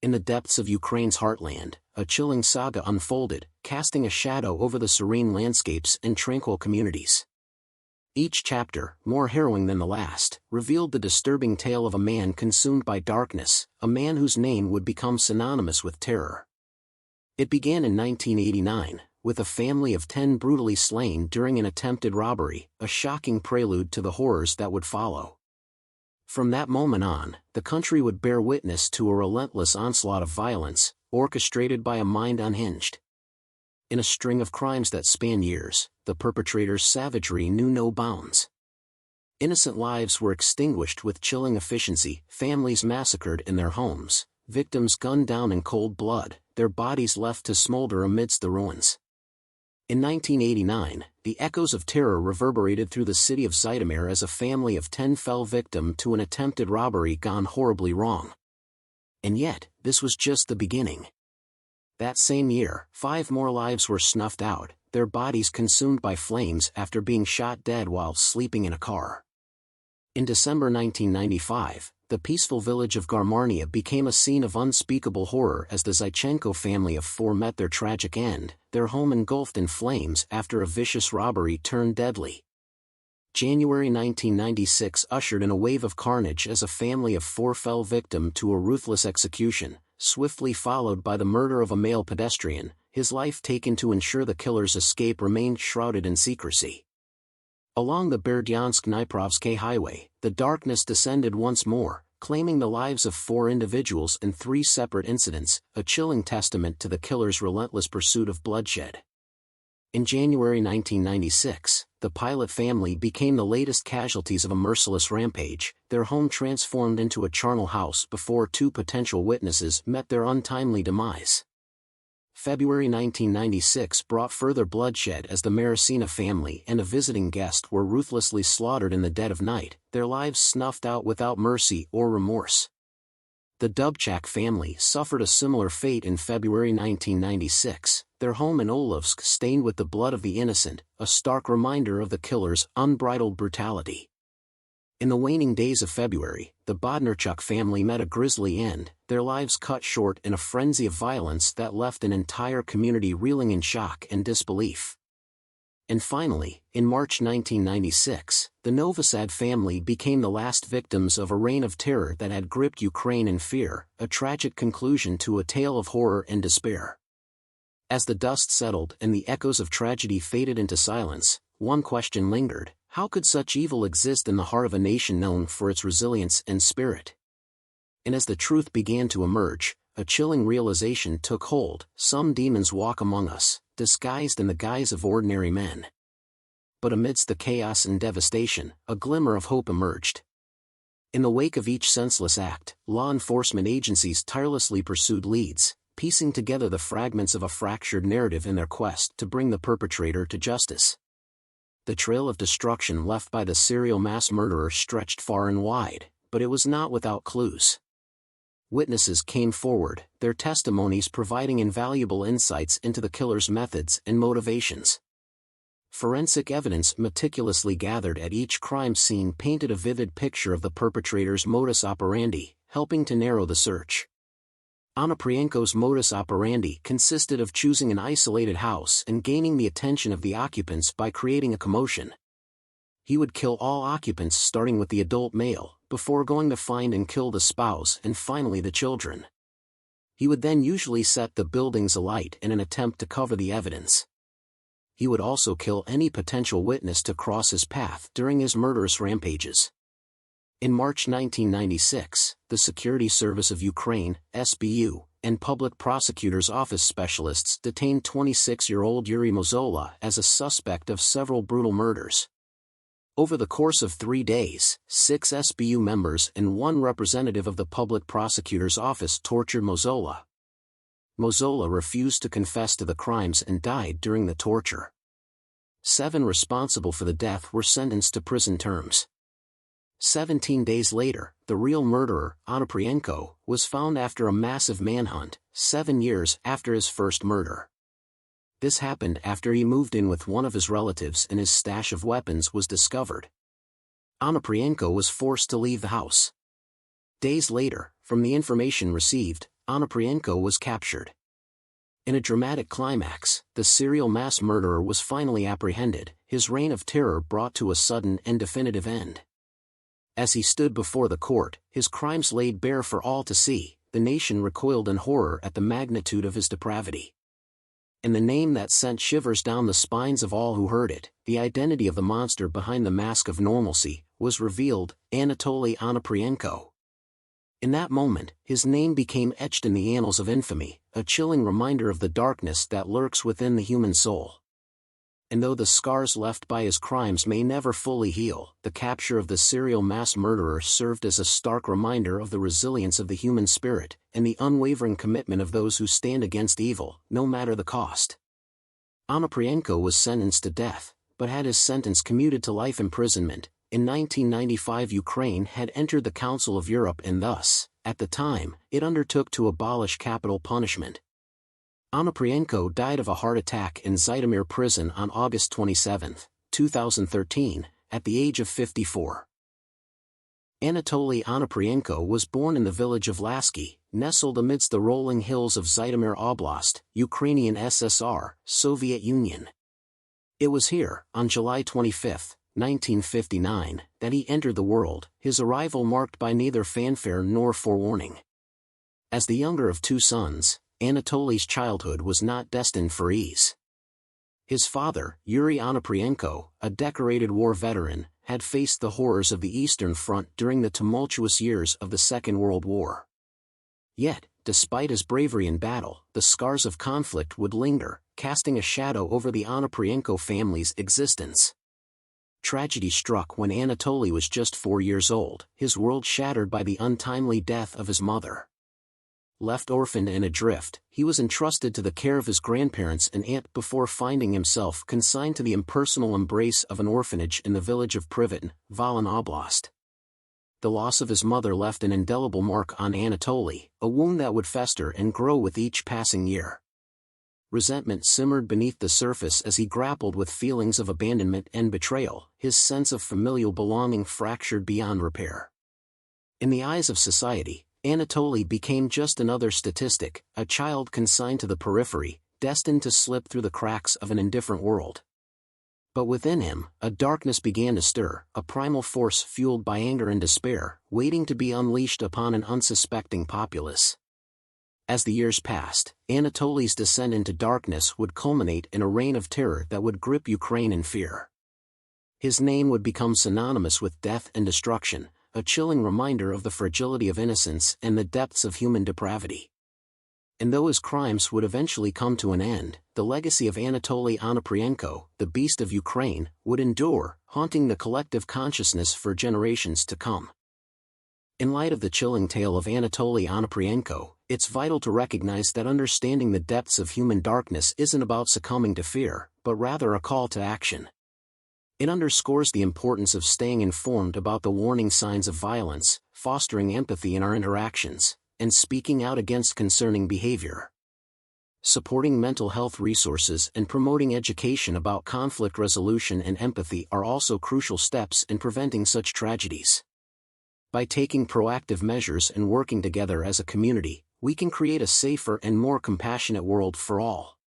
In the depths of Ukraine's heartland, a chilling saga unfolded, casting a shadow over the serene landscapes and tranquil communities. Each chapter, more harrowing than the last, revealed the disturbing tale of a man consumed by darkness, a man whose name would become synonymous with terror. It began in 1989, with a family of 10 brutally slain during an attempted robbery, a shocking prelude to the horrors that would follow. From that moment on, the country would bear witness to a relentless onslaught of violence, orchestrated by a mind unhinged. In a string of crimes that span years, the perpetrator's savagery knew no bounds. Innocent lives were extinguished with chilling efficiency, families massacred in their homes, victims gunned down in cold blood, their bodies left to smolder amidst the ruins. In 1989, the echoes of terror reverberated through the city of Zhytomyr as a family of 10 fell victim to an attempted robbery gone horribly wrong. And yet, this was just the beginning. That same year, 5 more lives were snuffed out, their bodies consumed by flames after being shot dead while sleeping in a car. In December 1995, the peaceful village of Garmarnia became a scene of unspeakable horror as the Zychenko family of 4 met their tragic end, their home engulfed in flames after a vicious robbery turned deadly. January 1996 ushered in a wave of carnage as a family of 4 fell victim to a ruthless execution, swiftly followed by the murder of a male pedestrian, his life taken to ensure the killer's escape remained shrouded in secrecy. Along the Berdyansk-Dniprovsk highway, the darkness descended once more, claiming the lives of 4 individuals in 3 separate incidents, a chilling testament to the killer's relentless pursuit of bloodshed. In January 1996, the Pilot family became the latest casualties of a merciless rampage, their home transformed into a charnel house before 2 potential witnesses met their untimely demise. February 1996 brought further bloodshed as the Marasina family and a visiting guest were ruthlessly slaughtered in the dead of night, their lives snuffed out without mercy or remorse. The Dubchak family suffered a similar fate in February 1996, their home in Olovsk stained with the blood of the innocent, a stark reminder of the killer's unbridled brutality. In the waning days of February, the Bodnarchuk family met a grisly end, their lives cut short in a frenzy of violence that left an entire community reeling in shock and disbelief. And finally, in March 1996, the Novosad family became the last victims of a reign of terror that had gripped Ukraine in fear, a tragic conclusion to a tale of horror and despair. As the dust settled and the echoes of tragedy faded into silence, one question lingered: how could such evil exist in the heart of a nation known for its resilience and spirit? And as the truth began to emerge, a chilling realization took hold: some demons walk among us, disguised in the guise of ordinary men. But amidst the chaos and devastation, a glimmer of hope emerged. In the wake of each senseless act, law enforcement agencies tirelessly pursued leads, piecing together the fragments of a fractured narrative in their quest to bring the perpetrator to justice. The trail of destruction left by the serial mass murderer stretched far and wide, but it was not without clues. Witnesses came forward, their testimonies providing invaluable insights into the killer's methods and motivations. Forensic evidence meticulously gathered at each crime scene painted a vivid picture of the perpetrator's modus operandi, helping to narrow the search. Onoprienko's modus operandi consisted of choosing an isolated house and gaining the attention of the occupants by creating a commotion. He would kill all occupants starting with the adult male, before going to find and kill the spouse and finally the children. He would then usually set the buildings alight in an attempt to cover the evidence. He would also kill any potential witness to cross his path during his murderous rampages. In March 1996, the Security Service of Ukraine, SBU, and Public Prosecutor's Office specialists detained 26-year-old Yuri Mozola as a suspect of several brutal murders. Over the course of 3 days, 6 SBU members and 1 representative of the Public Prosecutor's Office tortured Mozola. Mozola refused to confess to the crimes and died during the torture. 7 responsible for the death were sentenced to prison terms. 17 days later, the real murderer, Onoprienko, was found after a massive manhunt, 7 years after his first murder. This happened after he moved in with one of his relatives and his stash of weapons was discovered. Onoprienko was forced to leave the house. Days later, from the information received, Onoprienko was captured. In a dramatic climax, the serial mass murderer was finally apprehended, his reign of terror brought to a sudden and definitive end. As he stood before the court, his crimes laid bare for all to see, the nation recoiled in horror at the magnitude of his depravity. And the name that sent shivers down the spines of all who heard it, the identity of the monster behind the mask of normalcy, was revealed: Anatoly Onoprienko. In that moment, his name became etched in the annals of infamy, a chilling reminder of the darkness that lurks within the human soul. And though the scars left by his crimes may never fully heal, the capture of the serial mass murderer served as a stark reminder of the resilience of the human spirit, and the unwavering commitment of those who stand against evil, no matter the cost. Onoprienko was sentenced to death, but had his sentence commuted to life imprisonment. In 1995, Ukraine had entered the Council of Europe and thus, at the time, it undertook to abolish capital punishment. Onoprienko died of a heart attack in Zhytomyr prison on August 27, 2013, at the age of 54. Anatoly Onoprienko was born in the village of Lasky, nestled amidst the rolling hills of Zhytomyr Oblast, Ukrainian SSR, Soviet Union. It was here, on July 25, 1959, that he entered the world, his arrival marked by neither fanfare nor forewarning. As the younger of two sons, Anatoly's childhood was not destined for ease. His father, Yuri Onoprienko, a decorated war veteran, had faced the horrors of the Eastern Front during the tumultuous years of the Second World War. Yet, despite his bravery in battle, the scars of conflict would linger, casting a shadow over the Onoprienko family's existence. Tragedy struck when Anatoly was just 4 years old, his world shattered by the untimely death of his mother. Left orphaned and adrift, he was entrusted to the care of his grandparents and aunt before finding himself consigned to the impersonal embrace of an orphanage in the village of Privetyn, Volyn Oblast. The loss of his mother left an indelible mark on Anatoly, a wound that would fester and grow with each passing year. Resentment simmered beneath the surface as he grappled with feelings of abandonment and betrayal, his sense of familial belonging fractured beyond repair. In the eyes of society, Anatoly became just another statistic, a child consigned to the periphery, destined to slip through the cracks of an indifferent world. But within him, a darkness began to stir, a primal force fueled by anger and despair, waiting to be unleashed upon an unsuspecting populace. As the years passed, Anatoly's descent into darkness would culminate in a reign of terror that would grip Ukraine in fear. His name would become synonymous with death and destruction, a chilling reminder of the fragility of innocence and the depths of human depravity. And though his crimes would eventually come to an end, the legacy of Anatoly Onoprienko, the beast of Ukraine, would endure, haunting the collective consciousness for generations to come. In light of the chilling tale of Anatoly Onoprienko, it's vital to recognize that understanding the depths of human darkness isn't about succumbing to fear, but rather a call to action. It underscores the importance of staying informed about the warning signs of violence, fostering empathy in our interactions, and speaking out against concerning behavior. Supporting mental health resources and promoting education about conflict resolution and empathy are also crucial steps in preventing such tragedies. By taking proactive measures and working together as a community, we can create a safer and more compassionate world for all.